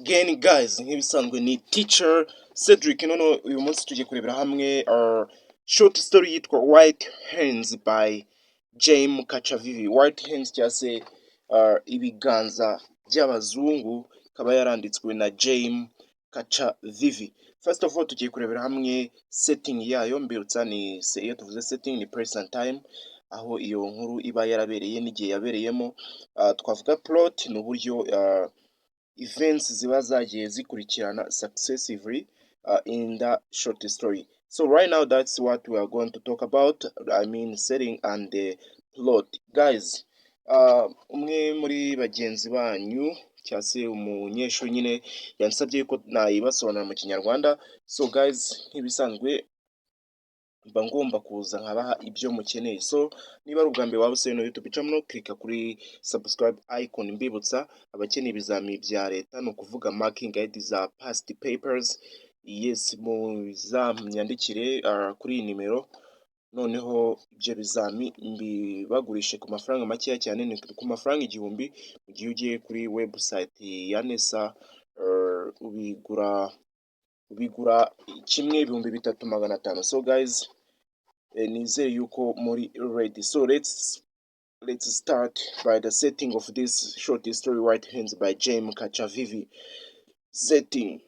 again guys, nk'ibisanzwe ni teacher Cedric. None uyu munsi tugiye kurebera hamwe short story yitwa White Hands by James Kachavivi. White Hands cyangwa se ibiganza by'abazungu, ikaba yaranditswe na James Kachavivi. First of all tugiye kurebera hamwe setting yayo. Mbibutsa ni iyo tuvuze setting ni present time, aho iyo nkuru iba yarabereye n'igihe yabereyemo. Twavuga plot ni uburyo events ziba zagiye zikurikirana successively in the short story. So right now that's what we are going to talk about. I mean setting and the plot. Guys, umwe muri bagenzi banyu cyangwa se umunyeshuri nyine yansabye ko nayibasobanura mu Kinyarwanda. So guys, nk'ibisanzwe mba ngomba kuza nkabaha ibyo mukeneye. So niba ari ubwa mbere waba usuye YouTube channel, klika kuri subscribe icon. Mbibutsa abakeneye ibizamini bya leta, ni ukuvuga marking guide za past papers, yes, muzamyandikire kuri iyi nimero, noneho ibyo bizami mbibagurishe ku mafaranga makeya cyane, ni ku mafaranga 1000. Mu gihe ugiye kuri website ya NESA ubigura kimwe 3500. So guys, nizere yuko muri ready. So let's start by the setting of this short story White Hands by James Kachavivi. Setting.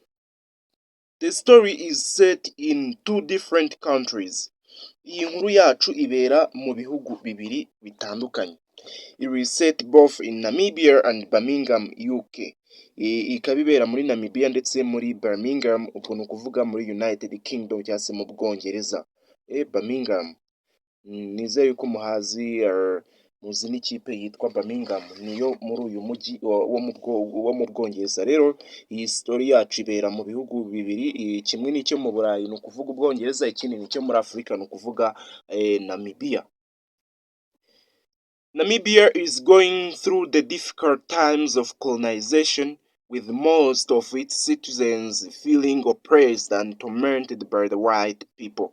The story is set in 2 different countries. Iyi nkuru yacu ibera mu bihugu bibiri bitandukanye. It is set both in Namibia and Birmingham, UK. Ikaba ibera muri Namibia ndetse muri Birmingham, ubwo ni ukuvuga muri United Kingdom cyangwa se mu Bwongereza. Birmingham, nizere yuko muzi n'ikipe yitwa Birmingham, niyo muri uyu mujyi wo mu Bwongereza. Rero iyi story yacu ibera mu bihugu bibiri, kimwe n'icyo mu Burayi, ni ukuvuga Ubwongereza, ikindi n'icyo muri Afurika, ni ukuvuga Namibia. Namibia is going through the difficult times of colonization, with most of its citizens feeling oppressed and tormented by the white people.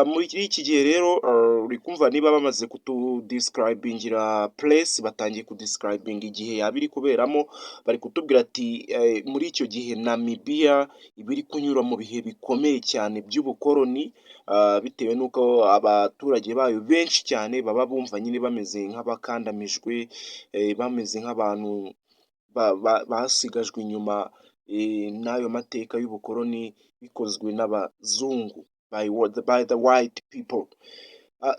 Muri iki gihe rero uri kumva niba bamaze kutudescribingira place, batangiye kudescribing igihe yabiri kuberamo, bari kutubwira ati muri icyo gihe Namibia ibiri kunyura mu bihe bikomeye cyane by'ubukoroni, bitewe n'uko abaturage bayo benshi cyane baba bumva nyine bameze nk'abakandamijwe, bameze nk'abantu basigajwe inyuma n'ayo mateka y'ubukoroni bikozwe n'abazungu, by the white people.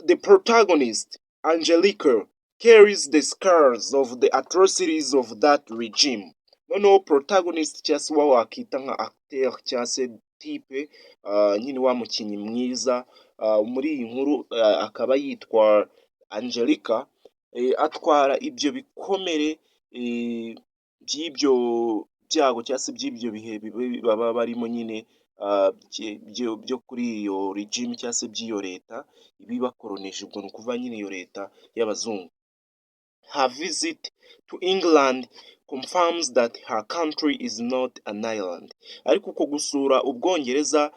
The protagonist, Angelica, carries the scars of the atrocities of that regime. Noneho protagonist cyangwa se wakita nka acteur cyangwa se type, nyine wa mukinnyi mwiza muri iyi nkuru, akaba yitwa Angelica. Atwara ibyo bikomere by'ibyo byago cyangwa se by'ibyo bihe baba barimo nyine, byo kuri iyo regime cyangwa se by'iyo leta ibibakoroneje, ubwo ni ukuvuga nyine iyo leta y'abazungu. Her visit to England confirms that her country is not an island. Ariko uko gusura Ubwongereza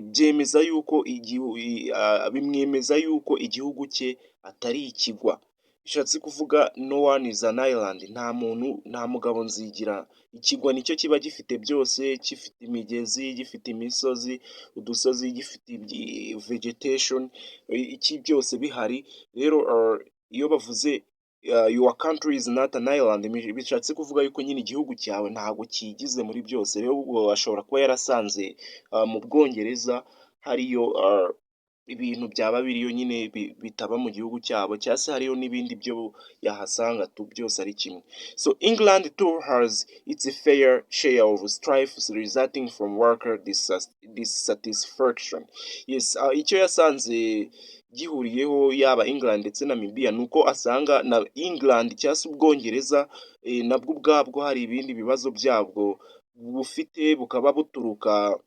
byemeza yuko bimwemeza yuko igihugu cye atari ikigwa. Bishatse kuvuga no one is an island, nta mugabo nzigira. Ikigwa nicyo kiba gifite byose, gifite imigezi, gifite imisozi, udusozi, gifite vegetation, iki byose bihari. Rero iyo bavuze your country is not an island, bishatse kuvuga yuko nyine igihugu cyawe ntabwo kigize muri byose. Rero ubwo ashobora kuba yarasanze mu Bwongereza hariyo ibintu byaba biriyo nyine bitaba mu gihugu cyabo, cyangwa se hariyo n'ibindi byo yahasanga byose ari kimwe. So England too has its fair share of strife resulting from worker dissatisfaction. Yes, icyo yasanze gihuriyeho yaba England ndetse na Namibia, nuko asanga na England cyangwa se Ubwongereza nabwo ubwabwo hari ibindi bibazo byabwo bufite, bukaba buturuka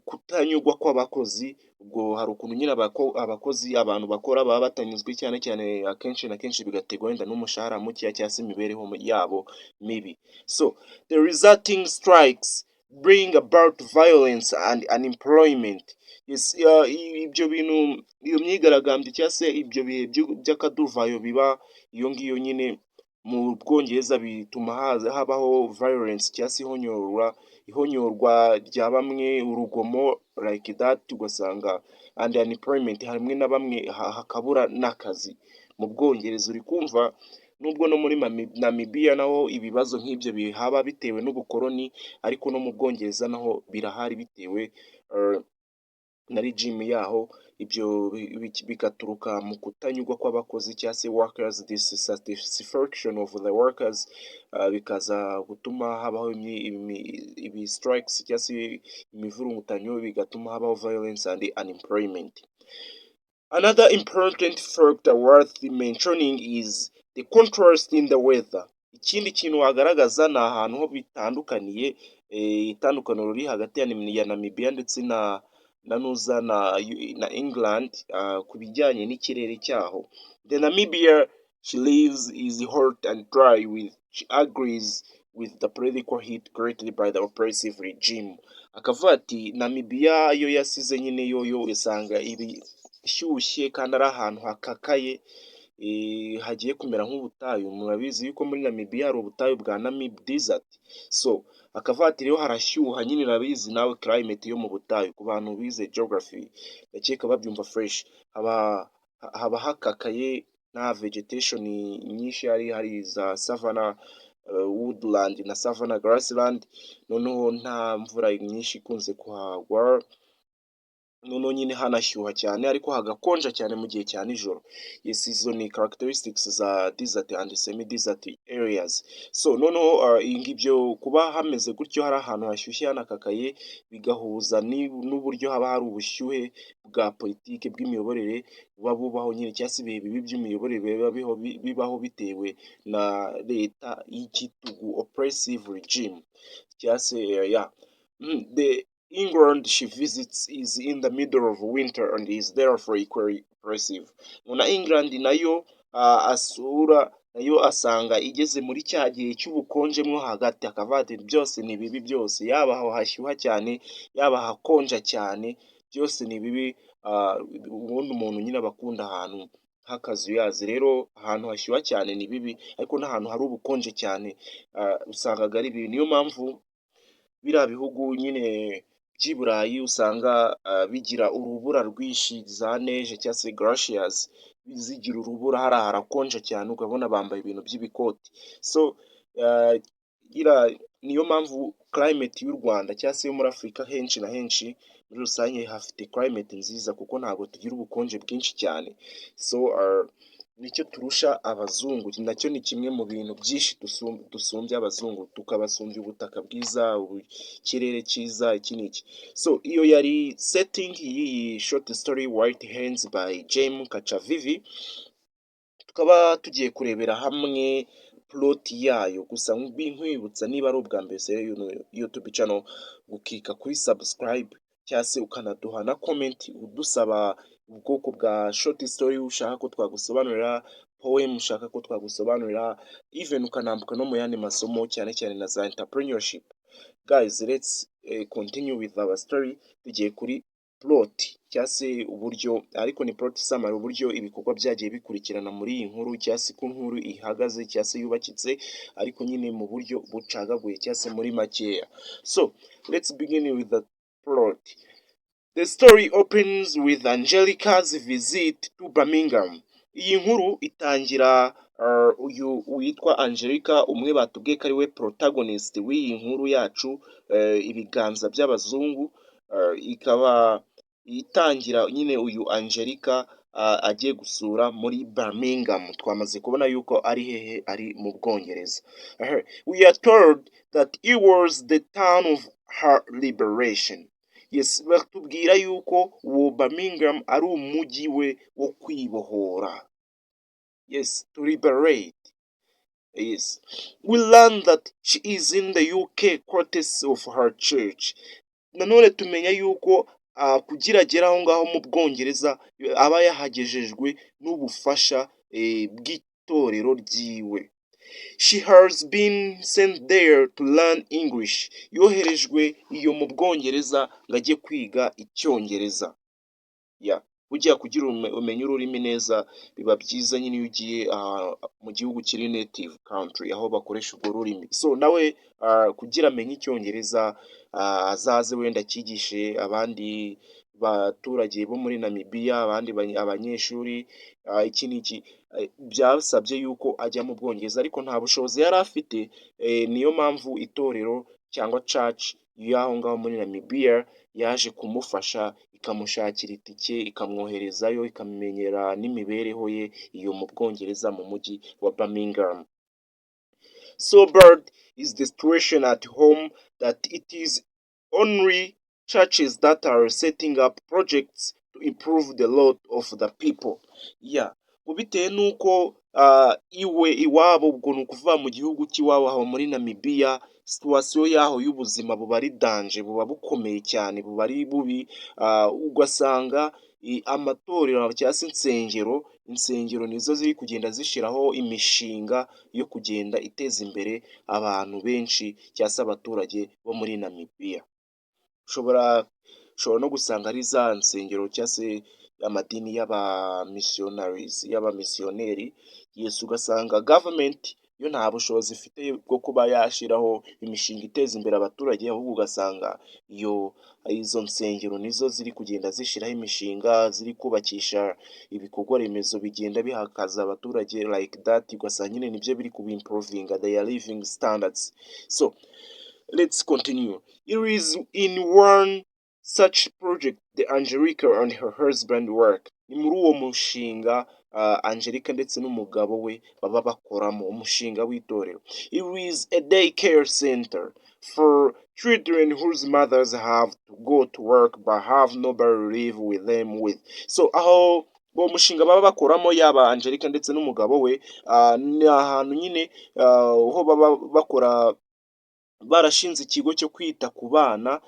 kutanyurwa kw'abakozi. Ubwo hari ukuntu nyine abakozi, abantu bakora baba batanyuzwe, cyane cyane akenshi na kenshi bigategwa wenda n'umushahara muke cyangwa se imibereho yabo mibi. So the resulting strikes bring about violence and unemployment. Yes, ibyo bintu, iyo myigaragambyo cyangwa se ibyo bihe by'akaduvayo biba iyo ngiyo nyine mu Bwongereza bituma habaho violence cyangwa se ihonyorwa rya bamwe, urugomo like that, ugasanga and unemployment, hamwe na bamwe hakabura n'akazi mu Bwongereza. Uri kumva, nubwo no muri Namibia naho ibibazo nk'ibyo bihaba bitewe n'ubukoloni, ariko no mu Bwongereza naho birahari bitewe na regime yaho. Ibyo bigaturuka mu kutanyurwa kw'abakozi cyangwa se workers dissatisfaction of the workers, bikaza gutuma habaho ibi strikes cyangwa se imivurungutanyo, bigatuma habaho violence and unemployment. Another important factor worth mentioning is the contrast in the weather. Ikindi kintu wagaragaza ni ahantu ho bitandukaniye, itandukaniro riri hagati ya Namibia ndetse na England ku bijyanye n'ikirere cyaho. The Namibia she lives is hot and dry, she agrees with the political heat created by the oppressive regime. Akavuga ati Namibia yo yasize nyine yo usanga ibishyushye kandi ari ahantu hakakaye, hagiye kumera nk'ubutayu. Murabizi yuko muri Namibia hari ubutayu bwa Namib Desert, so akavuga ati rero harashyuha nyine, urabizi nawe climate yo mu butayu, ku bantu bize geography ndakeka babyumva fresh, haba hakakaye, nta vegetation nyinshi, hari za savannah woodland na savannah grassland, noneho nta mvura nyinshi ikunze kuhagwa, noneho nyine hanashyuha cyane ariko hagakonja cyane mu gihe cya nijoro. Yes, izo ni characteristics za desert and semi desert areas. So noneho ngibyo kuba hameze gutyo, hari ahantu hashyushye hanakakaye, bigahuza n'uburyo haba hari ubushyuhe bwa politike bw'imiyoborere buba bubaho nyine, cyangwa se ibihe bibi by'imiyoborere bibaho bitewe na leta y'igitugu, oppressive regime, cyangwa se England she visits is in the middle of winter and is therefore equally oppressive. Na England nayo asura, nayo asanga igeze muri cya gihe cy'ubukonje mwo hagati, akavuga ati byose ni bibi, byose yaba aho hashyuha cyane yaba hakonja cyane, byose ni bibi. Ubundi umuntu nyine abakunda ahantu h'akazuyazi, rero ahantu hashyuha cyane ni bibi, ariko n'ahantu hari ubukonje cyane usangaga ari bibi. Niyo mpamvu biriya bihugu nyine by'i Burayi usanga bigira urubura rwinshi, za neige cyangwa se glaciers, zigira urubura, hari harakonja cyane, ukabona bambaye ibintu by'ibikoti. So niyo mpamvu climate y'u Rwanda cyangwa se yo muri Afurika henshi na henshi muri rusange hafite climate nziza, kuko ntabwo tugira ubukonje bwinshi cyane. So nicyo turusha abazungu, nacyo ni kimwe mu bintu byinshi dusumbya abazungu, tukabasumbya ubutaka bwiza, ikirere cyiza, iki n'iki. So iyo yari setting y'iyi short story White Hands by James Kachavivi. Tukaba tugiye kurebera hamwe plot yayo, gusa nkwibutsa niba ari ubwa mbere se YouTube channel, gukika kuri subscribe cyangwa se ukanaduha na comment udusaba ubwoko bwa short story ushaka ko twagusobanurira, poem ushaka ko twagusobanurira, even ukanambuka no mu yandi masomo cyane cyane na za entrepreneurship. Guys, let's continue with our story. Tugiye kuri plot cyangwa se uburyo, ariko ni plot summary, uburyo ibikorwa byagiye bikurikirana muri iyi nkuru, cyangwa se ko nkuru ihagaze cyangwa se yubakitse, ariko nyine mu buryo bucagaguye cyangwa se muri makeya. So let's begin with the plot. The story opens with Angelica's visit to Birmingham. Iyi nkuru itangira uyu witwa Angelica, umwe batubwiye ko ari we protagonist w'iyi nkuru yacu, ibiganza by'abazungu. Ikaba itangira nyine uyu Angelica agiye gusura muri Birmingham. Twamaze kubona yuko ari hehe, ari mu Bwongereza. We are told that it was the town of her liberation. Yes, batubwira yuko uwo Birmingham ari umujyi we wo kwibohora. Yes, to liberate. Yes. We learn that she is in the UK quarters of her church. Nanone tumenya yuko kugira agera aho ngaho mu Bwongereza aba yahagejejwe n'ubufasha bw'itorero ryiwe. She has been sent there to learn English. Yoherejwe iyo mu Bwongereza ngo ajye kwiga Icyongereza. Yeah. burya kugira umenye ururimi neza biba byiza nyine iyo ugiye mu gihugu kiri native country aho bakoresha urwo rurimi. So nawe kugira amenye icyongereza azaze wenda acyigishe abandi baturage bo muri Namibia, abandi abanyeshuri, iki n'iki. Byasabye yuko ajya mu Bwongereza ariko nta bushobozi yari afite, niyo mpamvu itorero cyangwa church y'aho ngaho muri Namibia yaje kumufasha ikamushakira itike, ikamwoherezayo, ikamenyera n'imibereho ye iyo mu Bwongereza mu mujyi wa Birmingham. So bad is the situation at home that it is only churches that are setting up projects to improve the lot of the people. Yeah. Bitewe n'uko iwabo, ubwo ni ukuvuga mu gihugu cy'iwabo aho muri Namibia, situwasiyo yaho y'ubuzima buba ari danje, buba bukomeye cyane, buba ari bubi. Ugasanga amatorero cyangwa se insengero nizo ziri kugenda zishyiraho imishinga yo kugenda iteza imbere abantu benshi cyangwa se abaturage bo muri Namibia. Ushobora no gusanga ari za nsengero cyangwa se amadini y'abamisiyoneri. Yes, ugasanga government yo nta bushobozi ifite bwo kuba yashyiraho imishinga iteza imbere abaturage, ahubwo ugasanga izo nsengero nizo ziri kugenda zishyiraho imishinga, ziri kubakisha ibikorwa remezo bigenda bihakaza abaturage like that, ugasanga nyine nibyo biri kubimprovinga their living standards. So let's continue. It is in one such project the Angelica and her husband work. Ni muri uwo mushinga Angelica ndetse n'umugabo we baba bakoramo umushinga w'itorero. It is a daycare center for children whose mothers have to go to work but have nobody to live with them with. So aho uwo mushinga baba bakoramo yaba Angelica ndetse n'umugabo we, ni ahantu nyine aho baba bakora, barashinze ikigo cyo kwita ku bana,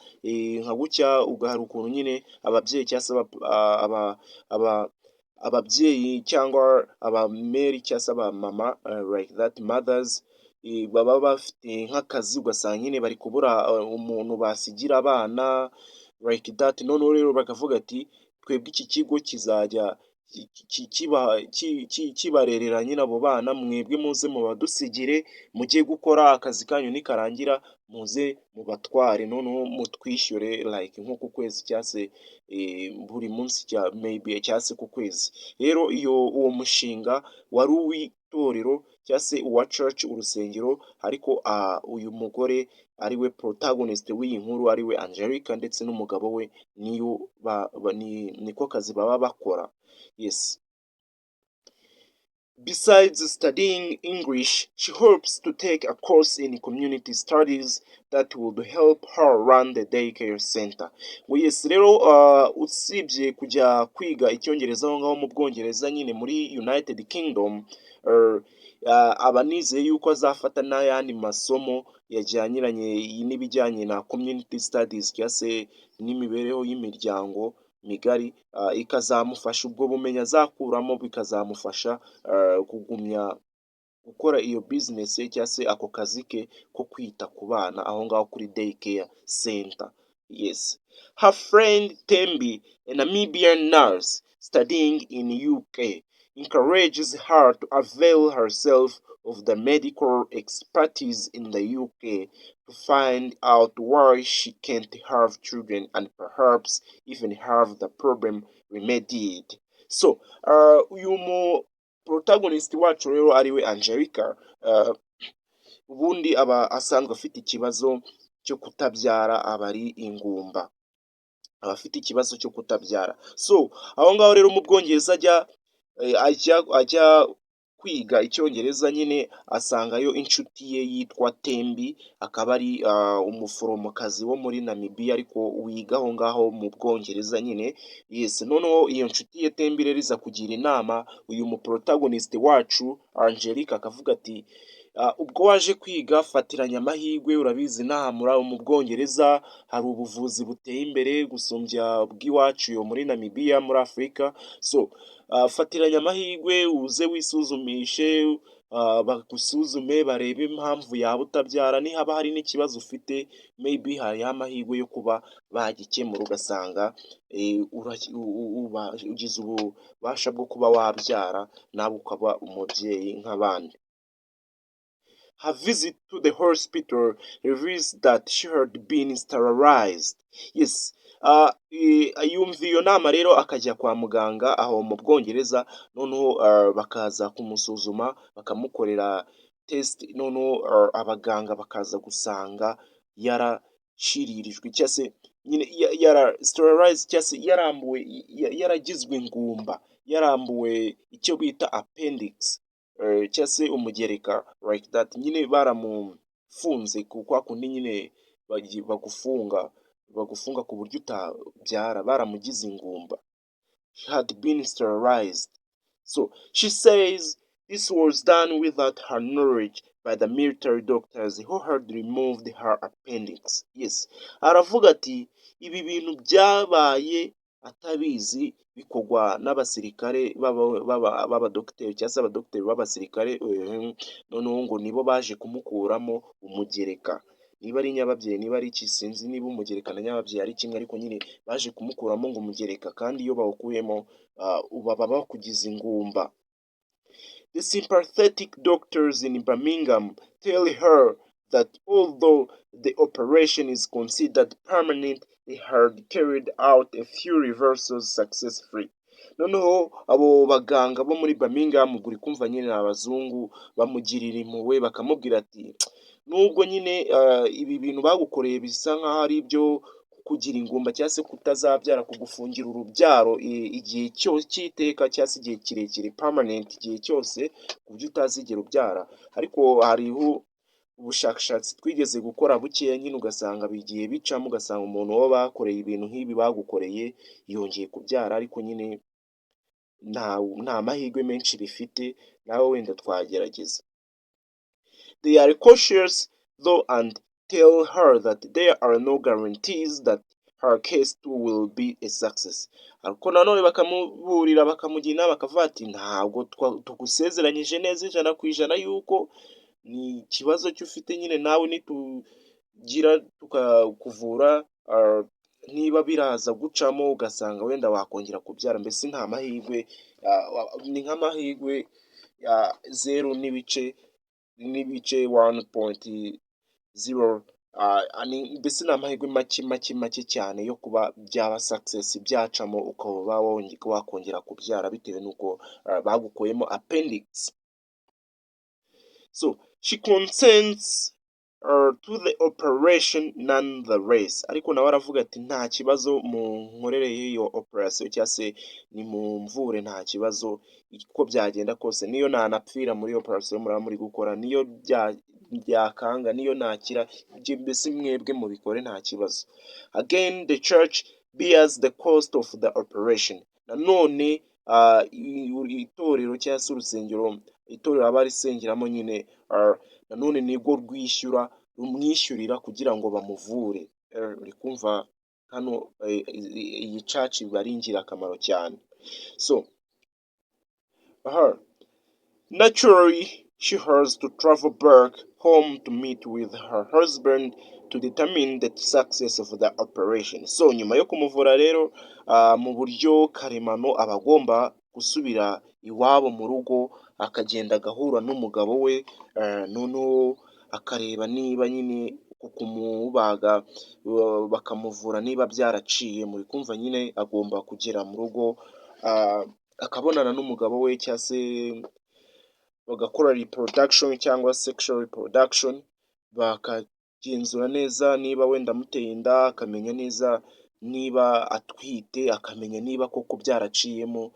nka gutya ugahara ukuntu nyine ababyeyi cyangwa se ababyeyi cyangwa abameri cyangwa se abamama like that mothers, baba bafite nk'akazi, ugasanga nyine bari kubura umuntu basigira abana like that. Noneho rero bakavuga ati twebwe iki kigo kizajya kibarerera nyine abo bana, mwebwe muze mubadusigire, mujye gukora akazi kanyu, nikarangira muze mubatware, noneho mutwishyure like nko ku kwezi cyangwa se buri munsi maybe cyangwa se ku kwezi. Rero uwo mushinga wari uw'itorero cyangwa se uwa church, urusengero, ariko uyu mugore ariwe protagonist w'iyi nkuru, ariwe Angelica ndetse n'umugabo we, niko kazi baba bakora. Yes. Besides studying English, she hopes to take a course in community studies that would help her run the daycare center. Yes, rero usibye kujya kwiga icyongereza aho ngaho mu Bwongereza nyine muri United Kingdom, aba nizeye yuko azafata n'ayandi masomo yajyaniranye n'ibijyanye na community studies cyangwa se n'imibereho y'imiryango migari, ikazamufasha, ubwo bumenyi azakuramo bikazamufasha kugumya gukora iyo business cyangwa se ako kazi ke ko kwita ku bana aho ngaho kuri daycare center. Yes. Her friend Tembi, a Namibian nurse studying in UK, encourages her to avail herself of the medical expertise in the UK to find out why she can't have children and perhaps even have the problem remedied. So uyu protagonist wacu rero ariwe Angelica, ubundi aba asanzwe afite ikibazo cyo kutabyara, aba ari ingumba, aba afite ikibazo cyo kutabyara. So aho ngaho rero mu Bwongereza ajya kwiga icyongereza nyine, asangayo inshuti ye yitwa Tembi, akaba ari umuforomokazi wo muri Namibia ariko wiga aho ngaho mu Bwongereza nyine. Yes, noneho iyo nshuti ye Tembi rero iza kugira inama uyu mu protagonist wacu Angelica, akavuga ati ubwo waje kwiga fatiranya amahirwe, urabizi inaha mu Bwongereza hari ubuvuzi buteye imbere gusumbya bw'iwacu yo muri Namibia muri Afurika. So fatiranya amahirwe uze wisuzumishe bagusuzume barebe impamvu yaba utabyara, nihaba hari n'ikibazo ufite maybe hariho amahirwe yo kuba bagikemura ugasanga ugize ububasha bwo kuba wabyara nawe ukaba umubyeyi nk'abandi. Her visit to the hospital reveals that she had been sterilized. Yes. Yumva iyo nama rero akajya kwa muganga aho mu Bwongereza, noneho bakaza kumusuzuma bakamukorera test, noneho abaganga bakaza gusanga yarashiririjwe cyangwa se nyine sterilized cyangwa se yaragizwe ingumba, yarambuwe icyo bita appendix cyangwa se umugereka like that, nyine baramufunze kwa kundi nyine bagufunga ku buryo utabyara, baramugize ingumba. She had been sterilized. So she says this was done without her knowledge by the military doctors who had removed her appendix. Yes. Aravuga ati ibi bintu byabaye atabizi, bikorwa n'abasirikare b'abadogiteri cyangwa se abadogiteri b'abasirikare, noneho ngo nibo baje kumukuramo umugereka. Niba ari nyababyeyi niba ari iki sinzi, niba umugereka na nyababyeyi ari kimwe, ariko nyine baje kumukuramo ngo umugereka, kandi iyo bawukuyemo baba bakugize ingumba. The sympathetic doctors in Birmingham tell her that although the operation is considered permanent, they had carried out a few reversals successfully. Noneho abo baganga bo muri Birmingham, uri kumva nyine abazungu, bamugirira impuhwe bakamubwira ati nubwo nyine ibi bintu bagukoreye bisa nk'aho ari ibyo kugira ingumba cyangwa se kutazabyara, kugufungira urubyaro igihe cy'iteka cyangwa se igihe kirekire permanent, igihe cyose ku buryo utazigera ubyara, ariko hariho ubushakashatsi twigeze gukora bukeya nyine ugasanga bigiye bicamo, ugasanga umuntu wo bakoreye ibintu nk'ibi bagukoreye yongeye kubyara, ariko nyine nta mahirwe menshi bifite, nawe wenda twagerageza. They are cautious though and tell her that there are no guarantees that her case too will be a success. Ariko nanone bakamuburira bakamugira inama bakavuga ati ntabwo tugusezeranyije neza 100% yuko ni ikibazo cy'ufite, nyine nawe nitugira tukakuvura niba biraza gucamo ugasanga wenda wakongera kubyara, mbese nta mahirwe, ni nk'amahirwe ya 1.0, mbese ni amahirwe make cyane yo kuba byaba success, byacamo ukaba wakongera kubyara bitewe n'uko bagukuyemo appendix. So she consents to the operation nonetheless, ariko nawe aravuga ati nta kibazo mu nkorere y'iyo operation cyangwa se ni mu mvure, nta kibazo uko byagenda kose, niyo nanapfira muri operation muraba muri gukora, niyo byakanga, niyo nakira, mbese mwebwe mubikore nta kibazo. Again the church bears the cost of the operation. Nanone itorero cyangwa se urusengero, itorero aba risengeramo nyine nanone nibwo rumwishyurira kugira ngo bamuvure. Uri kumva hano iyi church biba ari ingirakamaro cyane. So naturally she has to travel back home to meet with her husband to determine the success of the operation. So nyuma yo kumuvura rero mu buryo karemano aba agomba gusubira iwabo mu rugo, akagenda agahura n'umugabo we, noneho akareba niba nyine kumubaga bakamuvura niba byaraciye, muri kumva nyine agomba kugera mu rugo akabonana n'umugabo we cyangwa se bagakora reproduction cyangwa sexual reproduction, bakagenzura neza niba wenda amuteye inda, akamenya neza niba atwite, akamenya niba koko byaraciyemo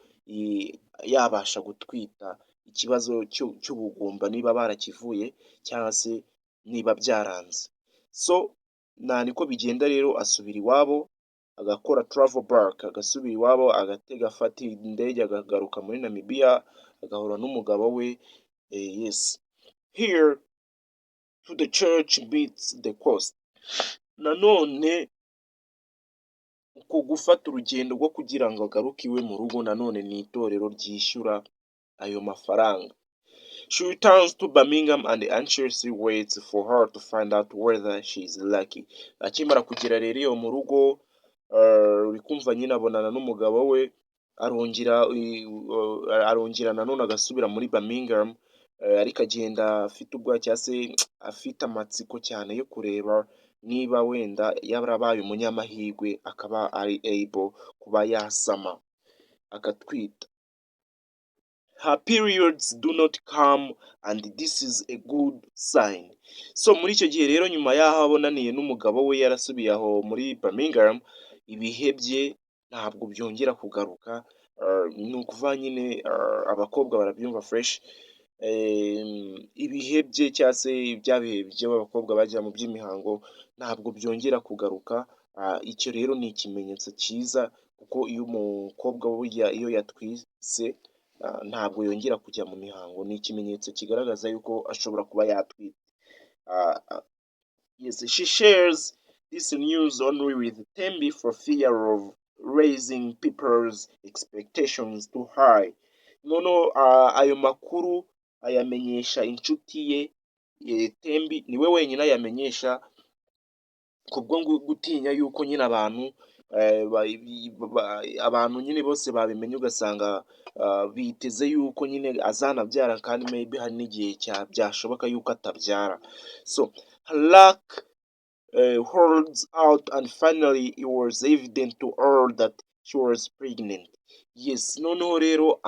yabasha gutwita, ikibazo cy'ubugumba niba barakivuye cyangwa se niba byaranze. So niko bigenda rero, asubira iwabo agakora travel back, agasubira iwabo agatega afata indege agagaruka muri Namibia agahura n'umugabo we. Yes, here to the church beats the cost. Nanone uko gufata urugendo rwo kugira ngo agaruke iwe mu rugo, nanone ni itorero ryishyura ayo mafaranga. She returns to Birmingham and anxiously waits for her to find out whether she is lucky. Akimara kugera rero iyo mu rugo, uri kumva nyine abonana n'umugabo we, arongera nanone agasubira muri Birmingham, ariko agenda afite ubwoba cyangwa se afite amatsiko cyane yo kureba niba wenda yarabaye umunyamahirwe akaba ari able kuba yasama agatwita. Her periods do not come and this is a good sign. So muri icyo gihe rero nyuma y'aho abonaniye n'umugabo we yarasubiye aho muri Birmingham, ibihe bye ntabwo byongera kugaruka. Ni ukuvuga nyine abakobwa barabyumva fresh. Ibihe bye cyangwa se bya bihe by'abakobwa bajya mu by'imihango ntabwo byongera kugaruka. Icyo rero ni ikimenyetso cyiza kuko iyo umukobwa burya iyo yatwise ntabwo yongera kujya mu mihango, ni ikimenyetso kigaragaza yuko ashobora kuba yatwite. Yes, she shares this news only with Tembi for fear of raising people's expectations too high. Noneho ayo makuru ayamenyesha inshuti ye Tembi, niwe wenyine ayamenyesha kubwo gutinya yuko nyine abantu nyine bose babimenye ugasanga biteze yuko nyine azanabyara kandi maybe hari n'igihe byashoboka yuko atabyara. So her luck holds out and finally it was evident to all that she was pregnant. Yes, noneho rero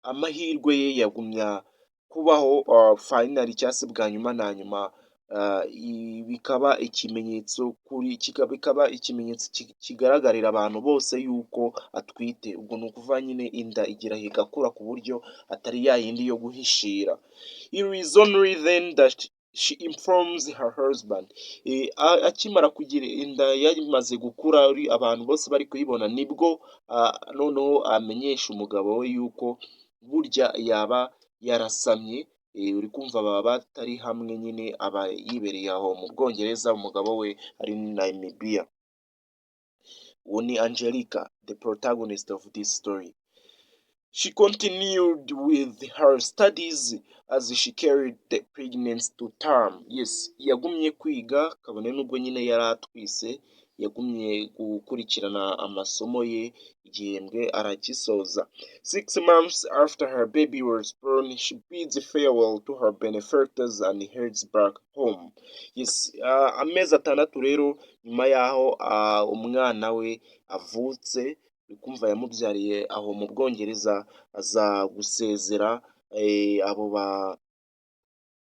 amahirwe ye yagumya kubaho finally cyangwa se bwa nyuma na nyuma, bikaba ikimenyetso kigaragarira abantu bose yuko atwite. Ubwo ni ukuvuga nyine inda igira igakura ku buryo atari ya yindi yo guhishira. It is only then that she informs her husband. Akimara kugira inda yamaze gukura abantu bose bari kuyibona, nibwo noneho amenyesha umugabo we yuko burya yaba yarasamye. Uri kumva baba batari hamwe nyine, aba yibereye aho mu Bwongereza, umugabo we ari Namibia. Uwo ni Angelica, the protagonist of this story. She continued with her studies as she carried the pregnancy to term. Yes, yagumye kwiga kabone nubwo nyine yari atwise, yagumye gukurikirana amasomo ye, igihembwe aragisoza. 6 months after her baby was born, she bids farewell to her benefactors and heads back home. Yes, amezi 6 rero nyuma y'aho umwana we avutse, kumva yamubyariye aho mu Bwongereza, aza gusezera abo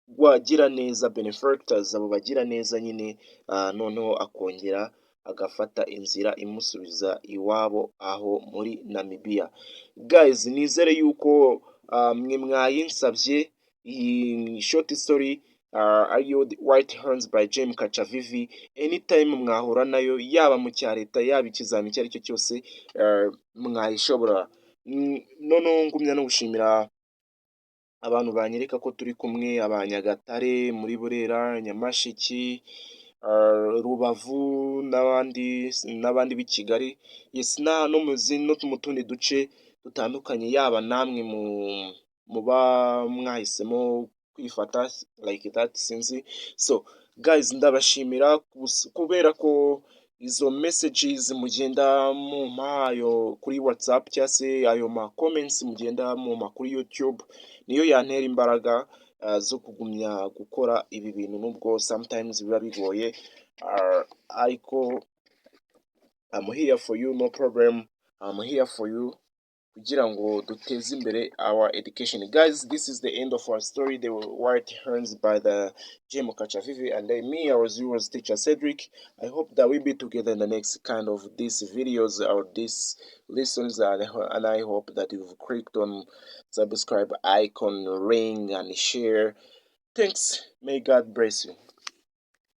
bagira neza benefactors, abo bagira neza nyine, noneho akongera agafata inzira imusubiza iwabo aho muri Namibia. Guys, nizere yuko mwe mwayinsabye iyi short story ariyo The White Hands by Jane Kachavivi. Anytime mwahura nayo, yaba mu cya leta yaba ikizami icyo ari cyo cyose, mwayishobora. Noneho ngumya no gushimira abantu banyereka ko turi kumwe, Abanyagatare, muri Burera, Nyamashiki, Rubavu n'abandi b'i Kigali. Yes, no mu tundi duce dutandukanye, yaba namwe muba mwahisemo kwifata like that sinzi. So guys, ndabashimira kubera ko izo messages mugenda mumpa ayo kuri WhatsApp cyangwa se ayo ma comments mugenda mumpa kuri YouTube, niyo yantera imbaraga zo kugumya gukora ibi bintu, nubwo sometimes biba bigoye, ariko I'm here for you, no problem. I'm here for you kugira ngo duteze imbere our education. Guys, this is the end of our story, The White Hands by the Jane Kachavivi, and me, I was yours teacher Cedric. I hope that we'll be together in the next kind of these videos or these lessons, and I hope that you've clicked on subscribe icon, ring and share. Thanks. May God bless you.